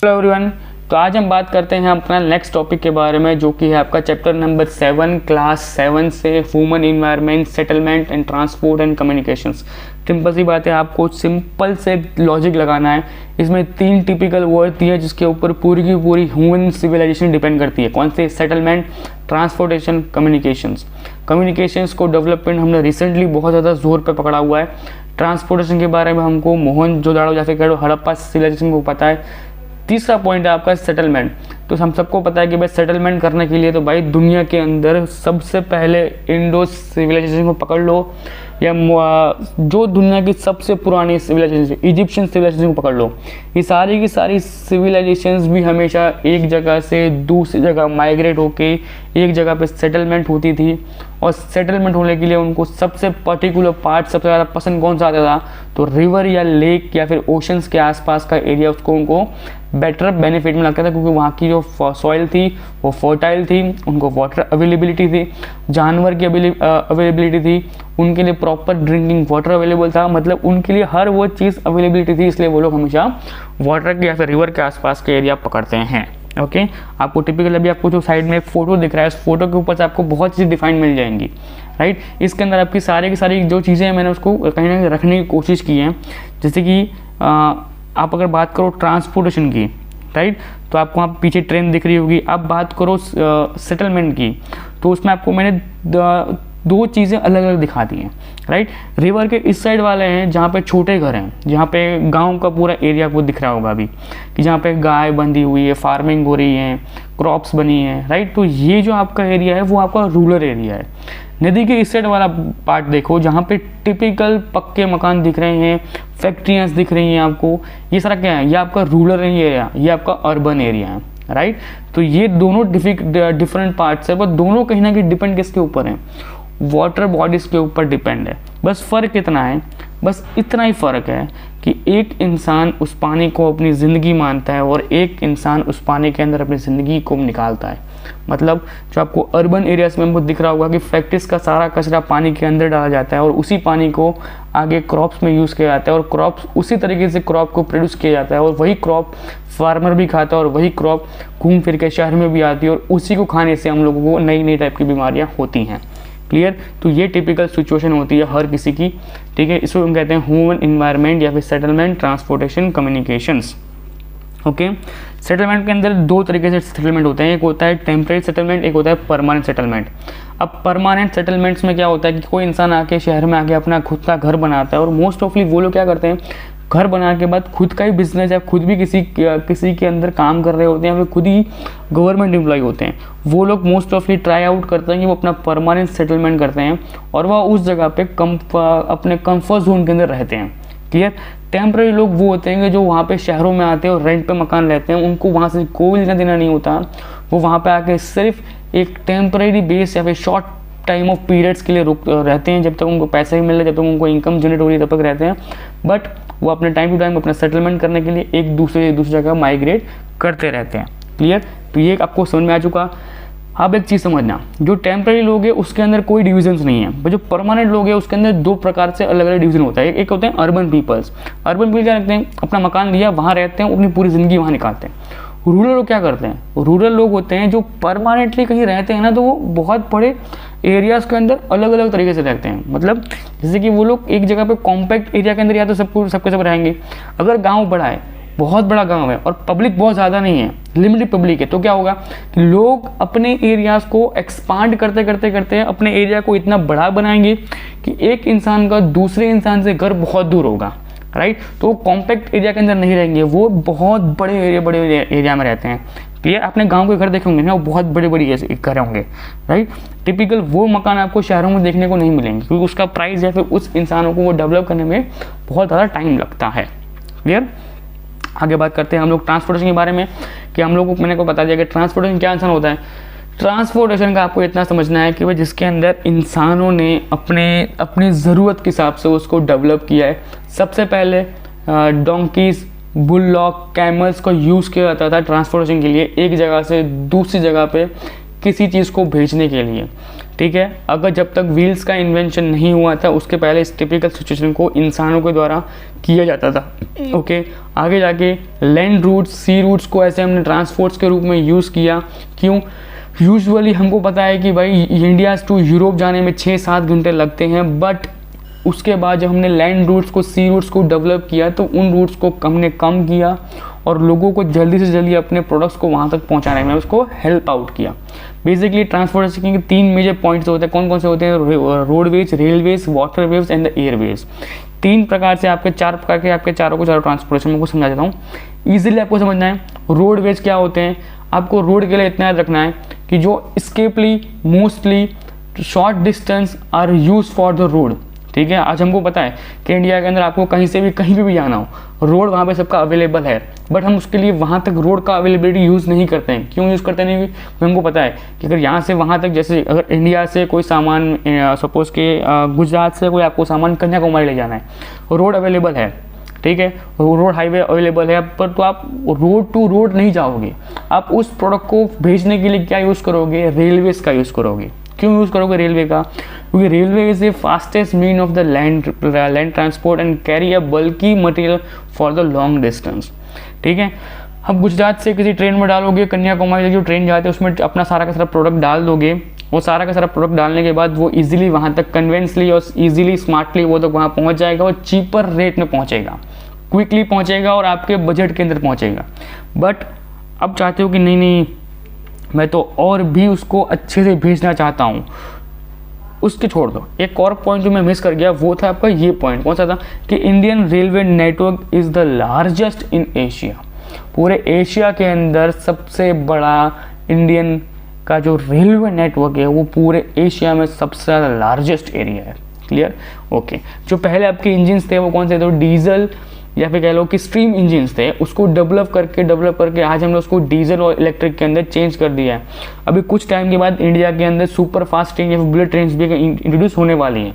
Hello everyone. तो आज हम बात करते हैं अपना नेक्स्ट टॉपिक के बारे में, जो कि है आपका चैप्टर नंबर 7 क्लास 7 से human environment, settlement and transport and communications. Simple सी बात है, आपको सिंपल से लॉजिक लगाना है। इसमें 3 टिपिकल वर्ड दिए जिसके ऊपर पूरी की पूरी ह्यूमन सिविलाइजेशन डिपेंड करती है। कौन से? Settlement, transportation, communications. कम्युनिकेशंस को डेवलपमेंट हमने रिसेंटली बहुत ज़्यादा जोर पे पकड़ा हुआ है। ट्रांसपोर्टेशन के बारे में हमको मोहनजोदाड़ो या फिर कह लो हड़प्पा सिविलाइजेशन को पता है। तीसरा पॉइंट है आपका सेटलमेंट। तो हम सबको पता है कि भाई सेटलमेंट करने के लिए तो भाई दुनिया के अंदर सबसे पहले इंडो सिविलाइजेशन को पकड़ लो, या जो दुनिया की सबसे पुरानी सिविलाइजेशन इजिप्शियन सिविलाइजेशन को पकड़ लो। ये सारी की सारी सिविलाइजेशंस भी हमेशा एक जगह से दूसरी जगह माइग्रेट होके एक जगह पे सेटलमेंट होती थी, और सेटलमेंट होने के लिए उनको सबसे पर्टिकुलर पार्ट सबसे ज़्यादा पसंद कौन सा आता था? तो रिवर या लेक या फिर ओशंस के आसपास का एरिया उसको उनको बेटर बेनिफिट में लगता था, क्योंकि वहाँ की जो सॉइल थी वो फर्टाइल थी, उनको वाटर अवेलेबिलिटी थी, जानवर की अवेलेबिलिटी थी, उनके लिए प्रॉपर ड्रिंकिंग वाटर अवेलेबल था। मतलब उनके लिए हर वो चीज़ अवेलेबिलिटी थी, इसलिए वो लोग हमेशा वाटर के या फिर रिवर के आसपास के एरिया पकड़ते हैं। ओके, आपको टिपिकल अभी आपको जो साइड में एक फोटो दिख रहा है, उस फोटो के ऊपर से आपको बहुत चीज़ डिफाइन मिल जाएंगी, राइट। इसके अंदर आपकी सारी की सारी जो चीज़ें हैं मैंने उसको कहीं ना कहीं रखने की कोशिश की है। जैसे कि आप अगर बात करो ट्रांसपोर्टेशन की, राइट, तो आपको वहाँ पीछे ट्रेन दिख रही होगी। अब बात करो सेटलमेंट की, तो उसमें आपको मैंने दो चीज़ें अलग अलग दिखा दी हैं, राइट। रिवर के इस साइड वाले हैं जहाँ पे छोटे घर हैं, जहाँ पे गांव का पूरा एरिया आपको दिख रहा होगा अभी, कि जहाँ पे गाय बंधी हुई है, फार्मिंग हो रही है, क्रॉप्स बनी है, राइट। तो ये जो आपका एरिया है वो आपका रूरल एरिया है। नदी के इस साइड वाला पार्ट देखो, जहाँ पे टिपिकल पक्के मकान दिख रहे हैं, फैक्ट्रियाँ दिख रही हैं आपको, ये सारा क्या है? ये आपका रूरल एरिया, ये आपका अर्बन एरिया है, राइट। तो ये दोनों डिफरेंट पार्ट्स है, पर दोनों कहीं ना कहीं डिपेंड किसके ऊपर हैं? वाटर बॉडीज़ के ऊपर डिपेंड है। बस फ़र्क कितना है? बस इतना ही फ़र्क है कि एक इंसान उस पानी को अपनी ज़िंदगी मानता है और एक इंसान उस पानी के अंदर अपनी ज़िंदगी को निकालता है। मतलब जो आपको अर्बन एरियाज़ में हमको दिख रहा होगा कि फैक्ट्रीज का सारा कचरा पानी के अंदर डाला जाता है और उसी पानी को आगे क्रॉप्स में यूज़ किया जाता है, और क्रॉप्स उसी तरीके से क्रॉप को प्रोड्यूस किया जाता है, और वही क्रॉप फार्मर भी खाता है, और वही क्रॉप घूम फिर के शहर में भी आती है, और उसी को खाने से हम लोगों को नई नई टाइप की बीमारियाँ होती हैं। क्लियर? तो ये टिपिकल सिचुएशन होती है हर किसी की, ठीक है। इसको हम कहते हैं ह्यूमन इन्वायरमेंट या फिर settlement, transportation, communications. Okay, settlement के अंदर 2 तरीके से सेटलमेंट होते हैं, एक होता है टेम्परेरी सेटलमेंट, एक होता है परमानेंट सेटलमेंट। अब परमानेंट सेटलमेंट्स में क्या होता है कि कोई इंसान आके शहर में आके अपना खुद का घर बनाता है, और मोस्ट ऑफली वो लोग क्या करते हैं, घर बनाने के बाद खुद का ही बिजनेस है, खुद भी किसी के अंदर काम कर रहे होते हैं, फिर खुद ही गवर्नमेंट एम्प्लॉय होते हैं। वो लोग मोस्ट ऑफली ट्राई आउट करते हैं कि वो अपना परमानेंट सेटलमेंट करते हैं, और वह उस जगह पे अपने कंफर्ट जोन के अंदर रहते हैं। क्लियर? टेम्पररी लोग वो होते हैं कि जो वहाँ पे शहरों में आते हैं और रेंट पे मकान लेते हैं, उनको वहाँ से कोई लेना देना नहीं होता। वो वहाँ पे आके सिर्फ एक टेम्पररी बेस या फिर शॉर्ट टाइम ऑफ पीरियड्स के लिए रहते हैं, जब तक उनको पैसे भी मिल रहे, जब तक उनको इनकम जनरेट हो रही है तब तक रहते हैं। बट वो अपने टाइम टू टाइम अपना सेटलमेंट करने के लिए एक दूसरे जगह माइग्रेट करते रहते हैं। क्लियर? तो ये आपको समझ में आ चुका। अब एक चीज़ समझना, जो टेम्पररी लोग हैं उसके अंदर कोई डिविजन्स नहीं है, पर जो परमानेंट लोग हैं उसके अंदर 2 प्रकार से अलग अलग डिवीजन होता है। एक होते हैं अर्बन पीपल्स। अर्बन पीपल क्या करते हैं? अपना मकान लिया, वहाँ रहते हैं, अपनी पूरी ज़िंदगी वहाँ निकालते हैं। रूरल लोग क्या करते हैं? रूरल लोग होते हैं जो परमानेंटली कहीं रहते हैं ना, तो वो बहुत बड़े एरियाज़ के अंदर अलग अलग तरीके से रहते हैं। मतलब जैसे कि वो लोग एक जगह पे कॉम्पैक्ट एरिया के अंदर या तो सबके सब रहेंगे। अगर गांव बड़ा है, बहुत बड़ा गांव है, और पब्लिक बहुत ज़्यादा नहीं है, लिमिटेड पब्लिक है, तो क्या होगा कि लोग अपने एरियाज़ को एक्सपांड करते करते करते अपने एरिया को इतना बड़ा बनाएंगे कि एक इंसान का दूसरे इंसान से घर बहुत दूर होगा, राइट। तो वो कॉम्पैक्ट एरिया के अंदर नहीं रहेंगे, वो बहुत बड़े एरिया में रहते हैं। क्लियर? आपने गांव के घर देखे होंगे ना, वो बहुत बड़े घर होंगे, राइट। टिपिकल वो मकान आपको शहरों में देखने को नहीं मिलेंगे, क्योंकि उसका प्राइस या फिर उस इंसानों को वो डेवलप करने में बहुत ज़्यादा टाइम लगता है। क्लियर? आगे बात करते हैं हम लोग ट्रांसपोर्टेशन के बारे में, कि हम लोग को मैंने को बता दिया कि ट्रांसपोर्टेशन क्या इंसान होता है। ट्रांसपोर्टेशन का आपको इतना समझना है कि वह जिसके अंदर इंसानों ने अपनी ज़रूरत के हिसाब से उसको डेवलप किया है। सबसे पहले डोंकीज, बुलडॉग, कैमल्स को यूज़ किया जाता था ट्रांसपोर्टेशन के लिए, एक जगह से दूसरी जगह पे किसी चीज़ को भेजने के लिए, ठीक है। अगर जब तक व्हील्स का इन्वेंशन नहीं हुआ था उसके पहले इस टिपिकल सिचुएशन को इंसानों के द्वारा किया जाता था। ओके, आगे जाके लैंड रूट्स, सी रूट्स को ऐसे हमने ट्रांसपोर्ट्स के रूप में यूज़ किया। क्यों? यूजुअली हमको पता है कि भाई इंडिया टू यूरोप जाने में 6-7 घंटे लगते हैं, बट उसके बाद जब हमने लैंड रूट्स को, सी रूट्स को डेवलप किया तो उन रूट्स को हमने कम किया और लोगों को जल्दी से जल्दी अपने प्रोडक्ट्स को वहाँ तक पहुँचाने में उसको हेल्प आउट किया। बेसिकली ट्रांसपोर्टेशन के 3 मेजर पॉइंट्स होते हैं। कौन कौन से होते हैं? Roadways, railways, waterways and the Airways. 3 प्रकार से आपके 4 प्रकार के आपके चारों ट्रांसपोर्टेशन में को समझा देता हूँ, ईजिली आपको समझना है। रोडवेज क्या होते हैं? आपको रोड के लिए इतना याद रखना है कि जो स्केपली mostly short distance are use for the road. ठीक है, आज हमको पता है कि इंडिया के अंदर आपको कहीं से भी कहीं पे भी जाना हो, रोड वहाँ पे सबका अवेलेबल है, बट हम उसके लिए वहाँ तक रोड का अवेलेबिलिटी यूज़ नहीं करते हैं। क्यों यूज़ करते नहीं? क्योंकि हमको पता है कि अगर यहाँ से वहाँ तक, जैसे अगर इंडिया से कोई सामान सपोज़ के गुजरात से कोई आपको सामान कन्याकुमारी ले जाना है, रोड अवेलेबल है, ठीक है, रोड हाईवे अवेलेबल है, पर तो आप रोड टू रोड नहीं जाओगे। आप उस प्रोडक्ट को भेजने के लिए क्या यूज़ करोगे? रेलवेज का यूज़ करोगे। क्यों यूज़ करोगे रेलवे का? क्योंकि railway is the fastest mean of the land transport and carry a bulky material for the long distance. ठीक है, अब गुजरात से किसी ट्रेन में डालोगे, कन्याकुमारी जो ट्रेन जाते हैं उसमें अपना सारा का सारा प्रोडक्ट डाल दोगे। वो सारा का सारा प्रोडक्ट डालने के बाद वो इजीली वहाँ तक कन्वेंसली और इजीली स्मार्टली वो तक वहाँ पहुँच जाएगा और चीपर रेट में पहुँचेगा, क्विकली पहुँचेगा और आपके बजट के अंदर पहुँचेगा। बट अब चाहते हो कि नहीं मैं तो और भी उसको अच्छे से भेजना चाहता हूँ, उसके छोड़ दो। एक और पॉइंट जो मैं मिस कर गया वो था आपका ये पॉइंट। कौन सा था? कि Indian railway network is the largest in Asia. पूरे एशिया के अंदर सबसे बड़ा इंडियन का जो रेलवे नेटवर्क है वो पूरे एशिया में सबसे ज़्यादा लार्जेस्ट एरिया है। क्लियर? ओके। जो पहले आपके इंजिन्स थे वो कौन से थे? डीजल या फिर कह लो कि स्ट्रीम इंजिन्स थे, उसको डेवलप करके आज हमने उसको डीजल और इलेक्ट्रिक के अंदर चेंज कर दिया है। अभी कुछ टाइम के बाद इंडिया के अंदर सुपर फास्ट ट्रेन या फिर बुलेट ट्रेन भी इंट्रोड्यूस होने वाली हैं।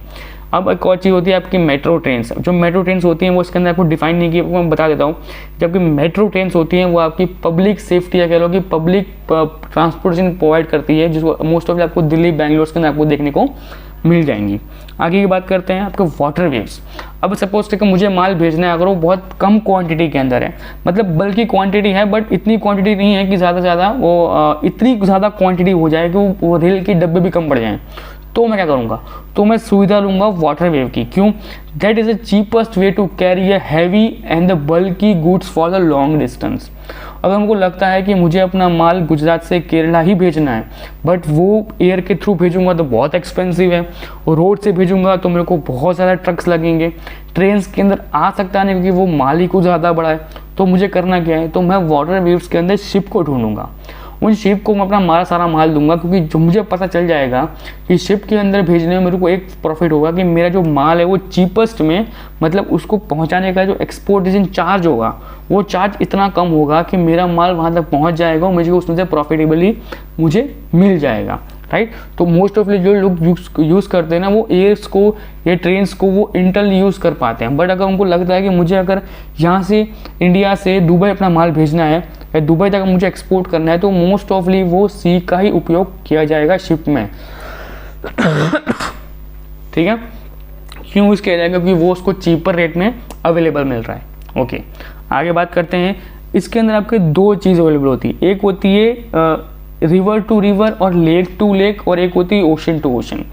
अब एक और चीज़ होती है आपकी मेट्रो ट्रेन्स। जो मेट्रो ट्रेन्स होती हैं वो इसके अंदर आपको डिफाइन नहीं किया, मैं बता देता हूँ। जबकि मेट्रो ट्रेन्स होती हैं वो आपकी पब्लिक सेफ्टी या कह लो कि पब्लिक ट्रांसपोर्टेशन प्रोवाइड करती है, जिसको मोस्ट ऑफ आपको दिल्ली, बैंगलोर के अंदर आपको देखने को मिल जाएंगी। आगे की बात करते हैं आपके वाटर वेव्स। अब सपोज कि मुझे माल भेजना है, अगर वो बहुत कम क्वांटिटी के अंदर है, मतलब बल्कि क्वांटिटी है बट इतनी क्वांटिटी नहीं है कि ज़्यादा से ज़्यादा वो इतनी ज़्यादा क्वांटिटी हो जाए कि वो रेल के डब्बे भी कम पड़ जाएँ, तो मैं क्या करूँगा? तो मैं सुविधा लूँगा वाटर वेव की। क्यों? That is the cheapest way to carry a heavy and the bulky goods for the long distance. अगर हमको लगता है कि मुझे अपना माल गुजरात से केरला ही भेजना है, बट वो एयर के थ्रू भेजूंगा तो बहुत एक्सपेंसिव है, और रोड से भेजूंगा तो मेरे को बहुत ज़्यादा ट्रक्स लगेंगे, ट्रेन के अंदर आ सकता नहीं क्योंकि वो माल ही कुछ ज़्यादा बड़ा है, तो मुझे करना क्या है? तो मैं वाटर वेव्स के अंदर शिप को ढूंढूंगा। उन शिप को मैं अपना सारा माल दूंगा, क्योंकि जो मुझे पता चल जाएगा कि शिप के अंदर भेजने में मेरे को एक प्रॉफिट होगा कि मेरा जो माल है वो चीपेस्ट में, मतलब उसको पहुंचाने का जो एक्सपोर्टेशन चार्ज होगा वो चार्ज इतना कम होगा कि मेरा माल वहां तक पहुंच जाएगा और मुझे उसमें से प्रॉफिटेबली मुझे मिल जाएगा। राइट? तो मोस्ट ऑफ जो लोग यूज़ करते हैं ना, वो एयर्स को या ट्रेन्स को वो इंटरनली यूज़ कर पाते हैं। बट अगर उनको लगता है कि मुझे अगर यहाँ से इंडिया से दुबई अपना माल भेजना है या दुबई तक मुझे एक्सपोर्ट करना है, तो मोस्ट ऑफली वो सी का ही उपयोग किया जाएगा शिप में। ठीक है? क्यों यूज़ किया जाएगा? क्योंकि वो उसको चीपर रेट में अवेलेबल मिल रहा है। ओके, आगे बात करते हैं। इसके अंदर आपके 2 चीज़ अवेलेबल होती है। एक होती है रिवर टू रिवर और लेक टू लेक, और एक होती है ओशन टू ओशन।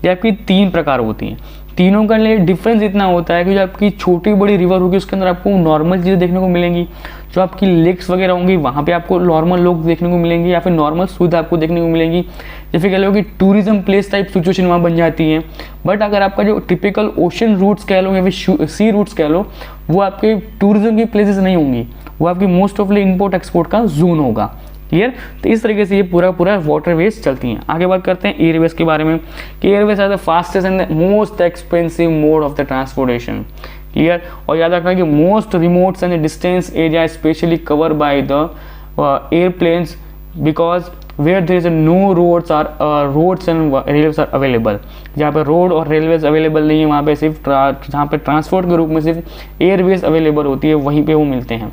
ये आपकी 3 प्रकार होती हैं। तीनों का लिए डिफरेंस इतना होता है कि जो आपकी छोटी बड़ी रिवर होगी उसके अंदर आपको नॉर्मल चीज़ें देखने को मिलेंगी, जो आपकी लेक्स वगैरह होंगी वहाँ पे आपको नॉर्मल लोग देखने को मिलेंगे या फिर नॉर्मल सुविधा आपको देखने को मिलेंगी, या फिर कह लो कि टूरिज्म प्लेस टाइप सिचुएशन वहाँ बन जाती है। बट अगर आपका जो टिपिकल ओशन रूट्स कह लो या फिर सी रूट्स कह लो, वो आपके टूरिज्म की प्लेसेस नहीं होंगी, वो आपकी मोस्ट ऑफली इम्पोर्ट एक्सपोर्ट का जोन होगा। क्लियर? तो इस तरीके से ये पूरा वाटरवेज चलती हैं। आगे बात करते हैं एयरवेज के बारे में कि airways are the fastest and the most expensive mode of the transportation. Clear? और याद रखना कि most remote and distance area specially cover by the airplanes because where there is no roads and railways are available. जहाँ पे road और railways available नहीं है वहाँ पे सिर्फ जहाँ पे ट्रांसपोर्ट के रूप में सिर्फ एयरवेज अवेलेबल होती है वहीं पे वो मिलते हैं।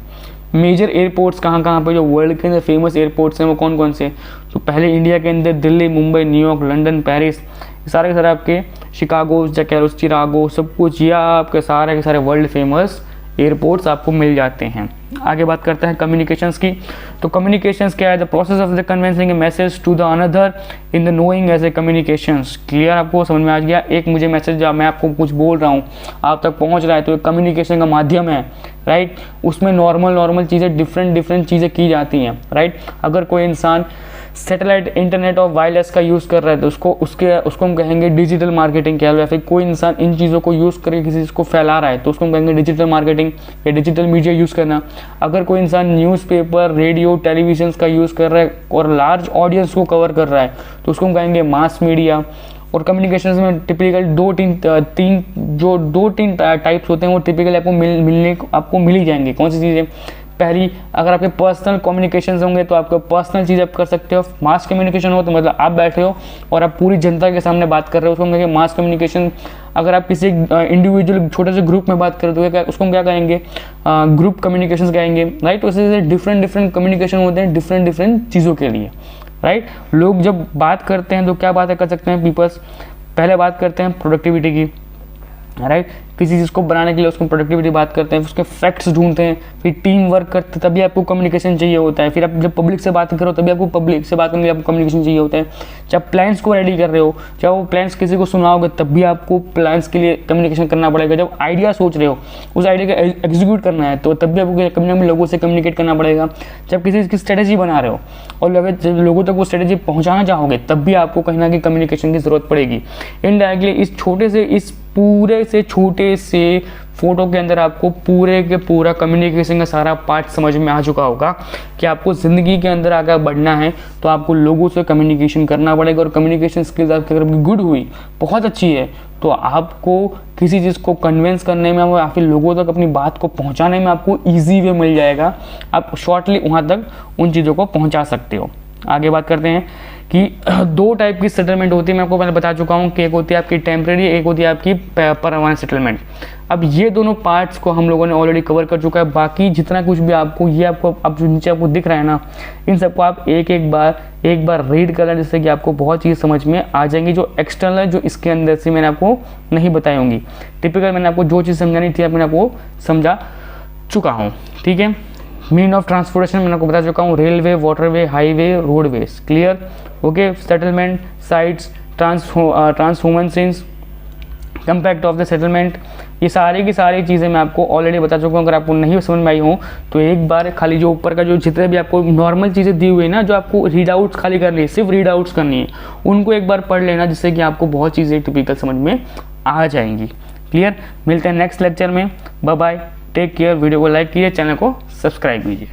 मेजर एयरपोर्ट्स कहाँ कहाँ पे जो वर्ल्ड के अंदर फेमस एयरपोर्ट्स हैं वो कौन कौन से, तो पहले इंडिया के अंदर Delhi, Mumbai, New York, London, Paris, सारे के सारे आपके शिकागो, जैकेरोस, चिरागो, सब कुछ, या आपके सारे के सारे वर्ल्ड फेमस एयरपोर्ट्स आपको मिल जाते हैं। आगे बात करते हैं कम्युनिकेशंस की। तो कम्युनिकेशंस क्या है, the process of the conveying a message to the another in the knowing as a communications. Clear, आपको समझ में आ गया। एक मुझे मैसेज, मैं आपको कुछ बोल रहा हूँ, आप तक पहुँच रहा है, तो एक कम्युनिकेशन का माध्यम है, राइट। उसमें नॉर्मल चीज़ें, डिफरेंट चीज़ें की जाती हैं, राइट। अगर कोई इंसान सैटेलाइट इंटरनेट और वायरलेस का यूज़ कर रहा है तो उसको हम कहेंगे डिजिटल मार्केटिंग कह लो, या फिर कोई इंसान इन चीज़ों को यूज़ करके किसी चीज़ को फैला रहा है तो उसको हम कहेंगे डिजिटल मार्केटिंग या डिजिटल मीडिया यूज़ करना। अगर कोई इंसान न्यूज़पेपर, रेडियो, टेलीविजन का यूज़ कर रहा है और लार्ज ऑडियंस को कवर कर रहा है तो उसको हम कहेंगे मास मीडिया। और कम्युनिकेशन में टिपिकल दो तीन टाइप्स होते हैं, वो टिपिकल आपको मिल ही जाएंगे। कौन सी चीज़ें, पहली, अगर आपके पर्सनल कम्युनिकेशन होंगे तो आपको पर्सनल चीज़ आप कर सकते हो। मास कम्युनिकेशन हो तो मतलब आप बैठे हो और आप पूरी जनता के सामने बात कर रहे हो, उसको हम कहेंगे मास कम्युनिकेशन। अगर आप किसी इंडिविजुअल छोटे से ग्रुप में बात करें तो उसको हम क्या कहेंगे, ग्रुप कम्युनिकेशन कहेंगे, राइट। उसी डिफरेंट कम्युनिकेशन होते हैं डिफरेंट चीज़ों के लिए, राइट। लोग जब बात करते हैं तो क्या बातें कर सकते हैं पीपल्स, पहले बात करते हैं प्रोडक्टिविटी की, राइट। किसी चीज़ को बनाने के लिए उसको प्रोडक्टिविटी बात करते हैं, उसके फैक्ट्स ढूंढते हैं, फिर टीम वर्क करते तभी आपको कम्युनिकेशन चाहिए होता है। फिर आप जब पब्लिक से बात करो तभी आपको पब्लिक से बात करने के लिए आपको कम्युनिकेशन चाहिए होता है। जब प्लान्स को रेडी कर रहे हो, जब वो प्लान्स किसी को सुनाओगे तब भी आपको प्लान्स के लिए कम्युनिकेशन करना पड़ेगा। जब आइडिया सोच रहे हो, उस आइडिया का एग्जीक्यूट करना है तो तब भी आपको कभी ना कभी लोगों से कम्युनिकेट करना पड़ेगा। जब किसी चीज़ की स्ट्रेटेजी बना रहे हो और जब लोगों तक वो स्ट्रेटेजी पहुँचाना चाहोगे तब भी आपको कहीं ना कहीं कम्युनिकेशन की ज़रूरत पड़ेगी। इनडायरेक्टली इस पूरे से छोटे से फोटो के अंदर आपको पूरे के पूरा कम्युनिकेशन का सारा पार्ट समझ में आ चुका होगा कि आपको ज़िंदगी के अंदर आगे बढ़ना है तो आपको लोगों से कम्युनिकेशन करना पड़ेगा। और कम्युनिकेशन स्किल्स आपकी अगर गुड हुई, बहुत अच्छी है, तो आपको किसी चीज़ को कन्विंस करने में या फिर लोगों तक अपनी बात को पहुंचाने में आपको ईजी वे मिल जाएगा। आप शॉर्टली वहाँ तक उन चीज़ों को पहुँचा सकते हो। आगे बात करते हैं कि दो टाइप की सेटलमेंट होती है। मैं आपको पहले बता चुका हूँ कि एक होती है आपकी टेम्परेरी, एक होती है आपकी परमानेंट सेटलमेंट। अब ये दोनों पार्ट्स को हम लोगों ने ऑलरेडी कवर कर चुका है। बाकी जितना कुछ भी आपको अब जो नीचे आपको दिख रहा है ना, इन सबको आप एक बार रीड कर लें, जिससे कि आपको बहुत चीज़ समझ में आ जाएंगी जो एक्सटर्नल है, जो इसके अंदर से मैंने आपको नहीं बताई होंगी। टिपिकल मैंने आपको जो चीज़ समझानी थी मैंने आपको समझा चुका हूँ, ठीक है। मीन ऑफ ट्रांसपोर्टेशन मैंने आपको बता चुका हूँ, railway, waterway, highway, roadways, clear, okay. Settlement, sites, transformations, compact of the settlement, ये सारी की सारी चीज़ें मैं आपको ऑलरेडी बता चुका हूँ। अगर आपको नहीं समझ में आई हो तो एक बार खाली जो ऊपर का जो जितने भी आपको नॉर्मल चीज़ें दी हुई है ना, जो आपको रीड आउट्स खाली करनी है, सिर्फ रीड आउट्स करनी है, उनको एक बार पढ़ लेना, जिससे कि आपको बहुत चीज़ें टिपिकल समझ में आ जाएंगी। क्लियर, मिलते हैं नेक्स्ट लेक्चर में। Bye bye, take care. Video को लाइक कीजिए, चैनल को सब्सक्राइब कीजिए।